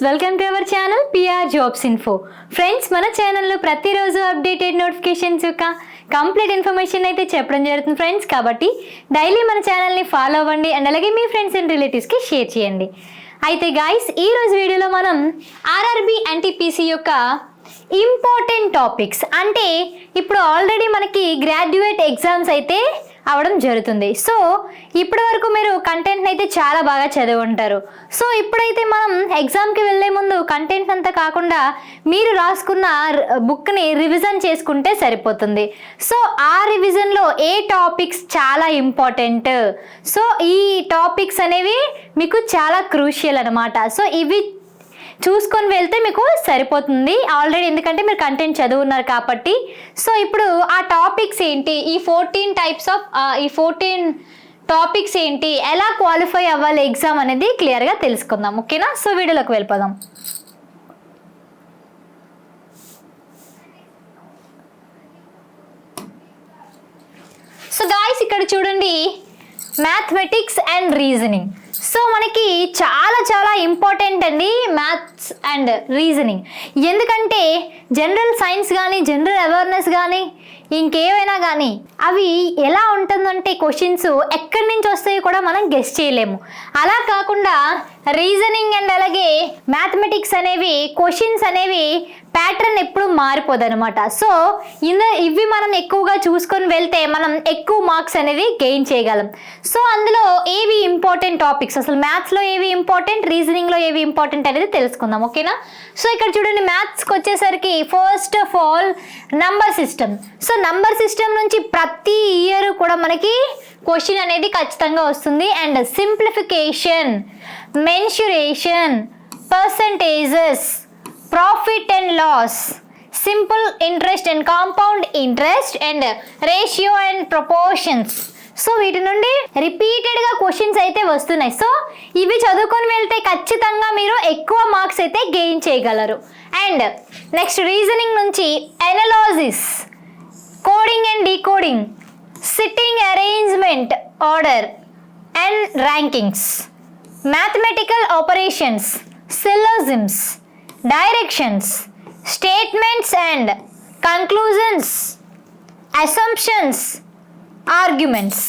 Welcome to our channel PR jobs info. Friends, మన ఛానల్లో ప్రతిరోజు అప్డేటెడ్ నోటిఫికేషన్స్ యొక్క కంప్లీట్ ఇన్ఫర్మేషన్ అయితే చెప్పడం జరుగుతుంది ఫ్రెండ్స్. కాబట్టి డైలీ మన ఛానల్ని ఫాలో అవ్వండి అండ్ అలాగే మీ ఫ్రెండ్స్ అండ్ రిలేటివ్స్కి షేర్ చేయండి. అయితే గాయస్, ఈరోజు వీడియోలో మనం ఆర్ఆర్బి ఎన్టీపీసీ యొక్క ఇంపార్టెంట్ టాపిక్స్, అంటే ఇప్పుడు ఆల్రెడీ మనకి గ్రాడ్యుయేట్ ఎగ్జామ్స్ అయితే అవడం జరుగుతుంది. సో ఇప్పటి వరకు మీరు కంటెంట్ని అయితే చాలా బాగా చదివి ఉంటారు. సో ఇప్పుడైతే మనం ఎగ్జామ్కి వెళ్ళే ముందు కంటెంట్ అంతా కాకుండా మీరు రాసుకున్న బుక్ని రివిజన్ చేసుకుంటే సరిపోతుంది. సో ఆ రివిజన్లో ఏ టాపిక్స్ చాలా ఇంపార్టెంట్, సో ఈ టాపిక్స్ అనేవి మీకు చాలా క్రూషియల్ అనమాట. సో ఇవి చూసుకొని వెళ్తే మీకు సరిపోతుంది ఆల్రెడీ, ఎందుకంటే మీరు కంటెంట్ చదువున్నారు కాబట్టి. సో ఇప్పుడు ఆ టాపిక్స్ ఏంటి, ఈ 14 టాపిక్స్ ఏంటి, ఎలా క్వాలిఫై అవ్వాలి ఎగ్జామ్ అనేది క్లియర్గా తెలుసుకుందాం. ఓకేనా? సో వీడియోలోకి వెళ్ళిపోదాం. సో గాయ్స్, ఇక్కడ చూడండి, మ్యాథమెటిక్స్ అండ్ రీజనింగ్. సో మనకి చాలా ఇంపార్టెంట్ అండి మ్యాథ్స్ అండ్ రీజనింగ్. ఎందుకంటే జనరల్ సైన్స్ కానీ జనరల్ అవేర్నెస్ కానీ ఇంకేమైనా కానీ అవి ఎలా ఉంటుందంటే క్వశ్చన్స్ ఎక్కడి నుంచి వస్తాయో కూడా మనం గెస్ చేయలేము. అలా కాకుండా రీజనింగ్ అండ్ అలాగే మ్యాథమెటిక్స్ అనేవి క్వశ్చన్స్ అనేవి ప్యాటర్న్ ఎప్పుడు మారిపోదు అనమాట. సో ఇవి మనం ఎక్కువగా చూసుకొని వెళ్తే మనం ఎక్కువ మార్క్స్ అనేది గెయిన్ చేయగలం. సో అందులో ఏవి ఇంపార్టెంట్ టాపిక్స్, అసలు మ్యాథ్స్లో ఏవి ఇంపార్టెంట్, రీజనింగ్లో ఏవి ఇంపార్టెంట్ అనేది తెలుసుకుందాం. ఓకేనా? సో ఇక్కడ చూడండి, మ్యాథ్స్కి వచ్చేసరికి first of all number system. So number system నుంచి ప్రతి ఇయర్ కూడా మనకి క్వశ్చన్ అనేది ఖచ్చితంగా వస్తుంది. And simplification, mensuration, percentages, profit and loss, simple interest and compound interest, and ratio and proportions. So వీటి నుండి రిపీటెడ్గా క్వశ్చన్స్ అయితే వస్తున్నాయి. సో ఇవి చదువుకొని వెళ్తే ఖచ్చితంగా మీరు ఎక్కువ మార్క్స్ అయితే గెయిన్ చేయగలరు. అండ్ నెక్స్ట్ రీజనింగ్ నుంచి analysis, coding and decoding, sitting arrangement, order and rankings, mathematical operations, సిలోజిమ్స్, directions, statements and conclusions, assumptions, arguments.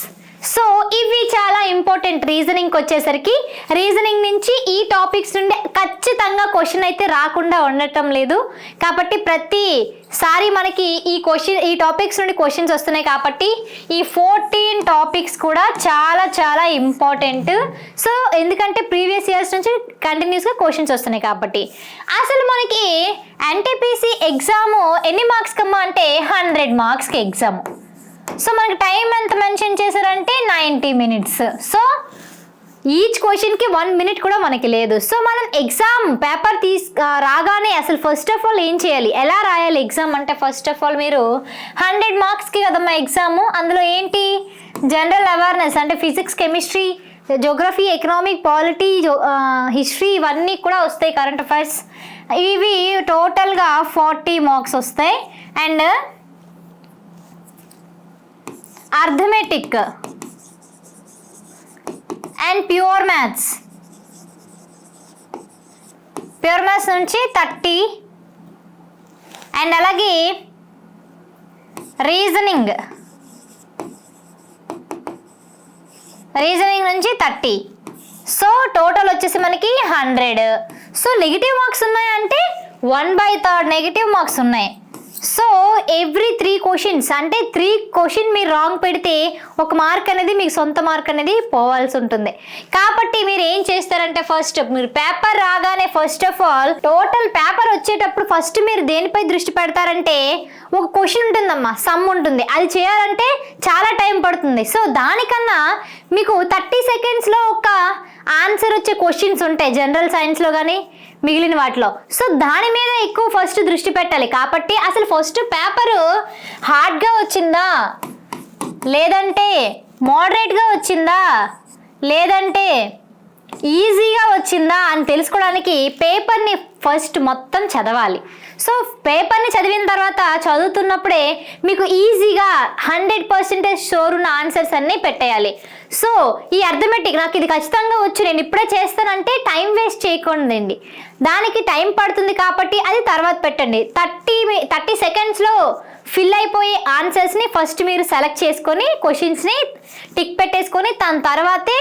So ఇవి చాలా ఇంపార్టెంట్ రీజనింగ్కి వచ్చేసరికి. రీజనింగ్ నుంచి ఈ టాపిక్స్ నుండి ఖచ్చితంగా క్వశ్చన్ అయితే రాకుండా ఉండటం లేదు. కాబట్టి ప్రతిసారి మనకి ఈ టాపిక్స్ నుండి క్వశ్చన్స్ వస్తున్నాయి. కాబట్టి ఈ 14 టాపిక్స్ కూడా చాలా ఇంపార్టెంట్. సో ఎందుకంటే ప్రీవియస్ ఇయర్స్ నుంచి కంటిన్యూస్గా క్వశ్చన్స్ వస్తున్నాయి కాబట్టి. అసలు మనకి ఎన్టీపీసీ ఎగ్జాము ఎన్ని మార్క్స్ కమ్మా అంటే 100 మార్క్స్కి ఎగ్జాము. సో మనకి టైం ఎంత మెన్షన్ చేశారంటే 90 minutes. సో ఈచ్ క్వశ్చన్కి 1 minute కూడా మనకి లేదు. సో మనం ఎగ్జామ్ పేపర్ రాగానే అసలు ఫస్ట్ ఆఫ్ ఆల్ ఏం చేయాలి, ఎలా రాయాలి ఎగ్జామ్ అంటే, ఫస్ట్ ఆఫ్ ఆల్ మీరు 100 మార్క్స్కి కదమ్మా ఎగ్జాము. అందులో ఏంటి, జనరల్ అవేర్నెస్ అంటే physics, chemistry, geography, economic, polity, history ఇవన్నీ కూడా వస్తాయి, కరెంట్ అఫైర్స్. ఇవి టోటల్గా 40 మార్క్స్ వస్తాయి. And arithmetic and pure maths నుంచి 30. అండ్ అలాగే రీజనింగ్ నుంచి 30. సో టోటల్ వచ్చేసి మనకి 100. సో నెగిటివ్ మార్క్స్ ఉన్నాయంటే 1/3 నెగిటివ్ మార్క్స్ ఉన్నాయి. సో ఎవ్రీ 3 క్వశ్చన్స్ అంటే 3 క్వశ్చన్ మీరు రాంగ్ పెడితే 1 మార్క్ అనేది మీకు సొంత మార్క్ అనేది పోవాల్సి ఉంటుంది. కాబట్టి మీరు ఏం చేస్తారంటే, ఫస్ట్ మీరు పేపర్ రాగానే first of all total paper వచ్చేటప్పుడు ఫస్ట్ మీరు దేనిపై దృష్టి పెడతారంటే, ఒక క్వశ్చన్ ఉంటుందమ్మా, సమ్ ఉంటుంది, అది చేయాలంటే చాలా టైం పడుతుంది. సో దానికన్నా మీకు 30 secondsలో ఒక ఆన్సర్ వచ్చే క్వశ్చన్స్ ఉంటాయి జనరల్ సైన్స్లో కానీ మిగిలిన వాటిలో. సో దాని మీద ఎక్కువ ఫస్ట్ దృష్టి పెట్టాలి. కాబట్టి అసలు ఫస్ట్ పేపరు హార్డ్గా వచ్చిందా, లేదంటే మోడరేట్గా వచ్చిందా, లేదంటే ఈజీగా వచ్చిందా అని తెలుసుకోవడానికి పేపర్ని ఫస్ట్ మొత్తం చదవాలి. సో పేపర్ని చదివిన తర్వాత చదువుతున్నప్పుడే మీకు ఈజీగా 100% షూర్ ఉన్న ఆన్సర్స్ అన్నీ పెట్టేయాలి. సో ఈ అర్థమెటిక్ నాకు ఇది ఖచ్చితంగా వచ్చు, నేను ఇప్పుడే చేస్తానంటే టైం వేస్ట్ చేయకూడదండి. దానికి టైం పడుతుంది కాబట్టి అది తర్వాత పెట్టండి. 30 సెకండ్స్లో ఫిల్ అయిపోయే ఆన్సర్స్ని ఫస్ట్ మీరు సెలెక్ట్ చేసుకొని క్వశ్చన్స్ని టిక్ పెట్టేసుకొని దాని తర్వాతే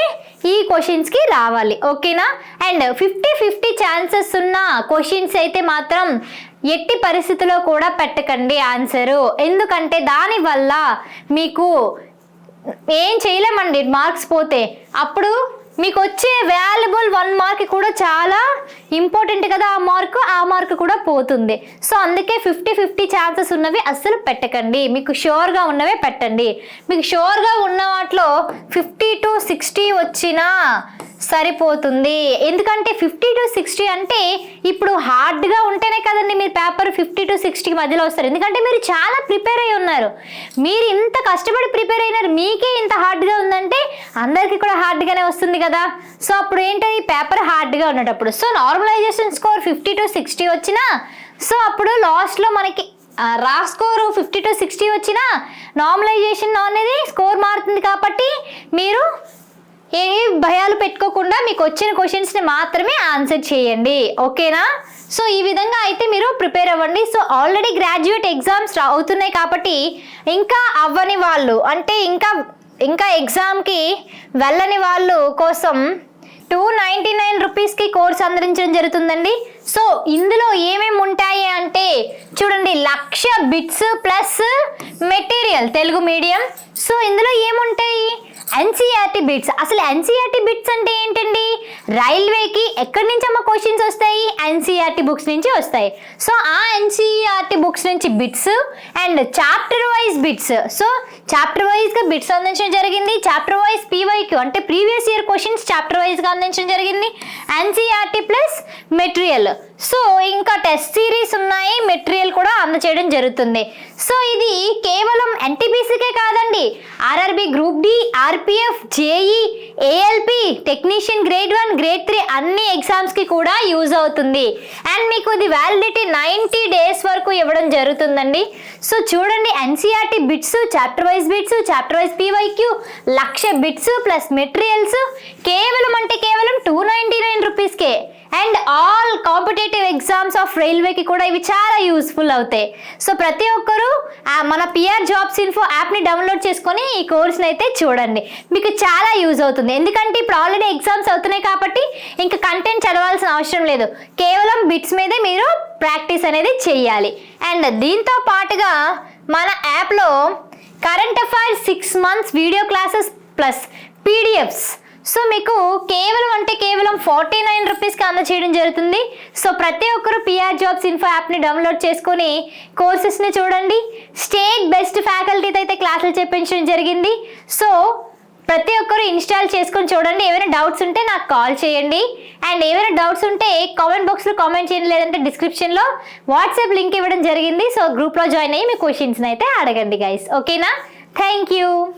ఈ క్వశ్చన్స్కి రావాలి. ఓకేనా? అండ్ 50-50 ఛాన్సెస్ ఉన్న క్వశ్చన్స్ అయితే మాత్రం ఎట్టి పరిస్థితిలో కూడా పెట్టకండి ఆన్సరు. ఎందుకంటే దానివల్ల మీకు ఏం చేయలేమండి, మార్క్స్ పోతే. అప్పుడు మీకు వచ్చే వాల్యుబుల్ 1 మార్క్ కూడా చాలా ఇంపార్టెంట్ కదా, ఆ మార్క్ కూడా పోతుంది. సో అందుకే 50-50 ఛాన్సెస్ ఉన్నవి అస్సలు పెట్టకండి. మీకు షూర్గా ఉన్నవే పెట్టండి. మీకు షూర్గా ఉన్న వాటిలో 50-60 వచ్చినా సరిపోతుంది. ఎందుకంటే 50-60 అంటే ఇప్పుడు హార్డ్గా ఉంటేనే కదండి మీరు పేపర్ 50-60 మధ్యలో వస్తారు. ఎందుకంటే మీరు చాలా ప్రిపేర్ అయి ఉన్నారు, మీరు ఇంత కష్టపడి ప్రిపేర్ అయినారు, మీకే ఇంత హార్డ్గా ఉందంటే అందరికీ కూడా హార్డ్గానే వస్తుంది కదా. సో అప్పుడు ఏంటో ఈ పేపర్ హార్డ్గా ఉన్నప్పుడు సో నార్మలైజేషన్ స్కోర్ 50-60 వచ్చినా సో అప్పుడు లాస్ట్లో మనకి రా స్కోర్ 50-60 వచ్చినా నార్మలైజేషన్ అనేది స్కోర్ మారుతుంది. కాబట్టి మీరు ఏ భయాలు పెట్టుకోకుండా మీకు వచ్చిన క్వశ్చన్స్ని మాత్రమే ఆన్సర్ చేయండి. ఓకేనా? సో ఈ విధంగా అయితే మీరు ప్రిపేర్ అవ్వండి. సో ఆల్రెడీ గ్రాడ్యుయేట్ ఎగ్జామ్స్ అవుతున్నాయి కాబట్టి ఇంకా అవ్వని వాళ్ళు అంటే ఇంకా ఎగ్జామ్కి వెళ్ళని వాళ్ళు కోసం 299 రూపీస్కి కోర్స్ అందించడం జరుగుతుందండి. సో ఇందులో ఏమేమి ఉంటాయి అంటే చూడండి, 1,00,000 bits plus material Telugu medium. So ఇందులో ఏముంటాయి? NCERT bits. అసలు ఎన్సీఆర్టీ బిట్స్ అంటే ఏంటండి? రైల్వేకి ఎక్కడి నుంచి అమ్మ క్వశ్చన్స్ వస్తాయి? ఎన్సీఆర్టీ బుక్స్ నుంచి వస్తాయి. సో ఆ ఎన్సీఆర్టీ బుక్స్ నుంచి bits and chapter wise bits. So chapter వైజ్గా బిట్స్ అందించడం జరిగింది. చాప్టర్ వైజ్ పీవైక్యూ అంటే ప్రీవియస్ ఇయర్ క్వశ్చన్స్ చాప్టర్ వైజ్గా అందించడం జరిగింది. NCERT plus material. సో ఇంకా టెస్ట్ సిరీస్ ఉన్నాయి, మెటీరియల్ కూడా అందచేయడం జరుగుతుంది. సో ఇది కేవలం ఎన్టీపీసీకే కాదండి, RRB group D, RPF, JE, ALP, technician grade 1, grade 3 అన్ని ఎగ్జామ్స్కి కూడా యూజ్ అవుతుంది. అండ్ మీకు ఇది వ్యాలిడిటీ 90 డేస్ వరకు ఇవ్వడం జరుగుతుందండి. సో చూడండి, NCERT bits, chapter wise bits, chapter wise PYQ, 1,00,000 bits plus materials కేవలం 299 రూపీస్కే. And all competitive exams of రైల్వేకి కూడా ఇవి చాలా యూస్ఫుల్ అవుతాయి. సో ప్రతి ఒక్కరూ మన పిఆర్ జాబ్స్ ఇన్ఫో యాప్ని డౌన్లోడ్ చేసుకొని ఈ కోర్స్ని అయితే చూడండి, మీకు చాలా యూజ్ అవుతుంది. ఎందుకంటే ఇప్పుడు ఆల్రెడీ ఎగ్జామ్స్ అవుతున్నాయి కాబట్టి ఇంకా కంటెంట్ చదవాల్సిన అవసరం లేదు, కేవలం బిట్స్ మీదే మీరు ప్రాక్టీస్ అనేది చేయాలి. అండ్ దీంతో పాటుగా మన యాప్లో current affairs 6 months video classes plus PDFs so మీకు కేవలం 49 రూపీస్కి అందచేయడం జరుగుతుంది. సో ప్రతి ఒక్కరు పిఆర్ జాబ్స్ ఇన్ఫో యాప్ని డౌన్లోడ్ చేసుకొని కోర్సెస్ని చూడండి. స్టేట్ బెస్ట్ ఫ్యాకల్టీతో అయితే క్లాసులు చెప్పించడం జరిగింది. సో ప్రతి ఒక్కరు ఇన్స్టాల్ చేసుకొని చూడండి. ఏమైనా డౌట్స్ ఉంటే నాకు కాల్ చేయండి. అండ్ ఏమైనా డౌట్స్ ఉంటే కామెంట్ బాక్స్లో కామెంట్ చేయండి, లేదంటే డిస్క్రిప్షన్లో వాట్సాప్ లింక్ ఇవ్వడం జరిగింది. సో గ్రూప్లో జాయిన్ అయ్యి మీ క్వశ్చన్స్ని అయితే అడగండి గైస్. ఓకేనా? Thank you.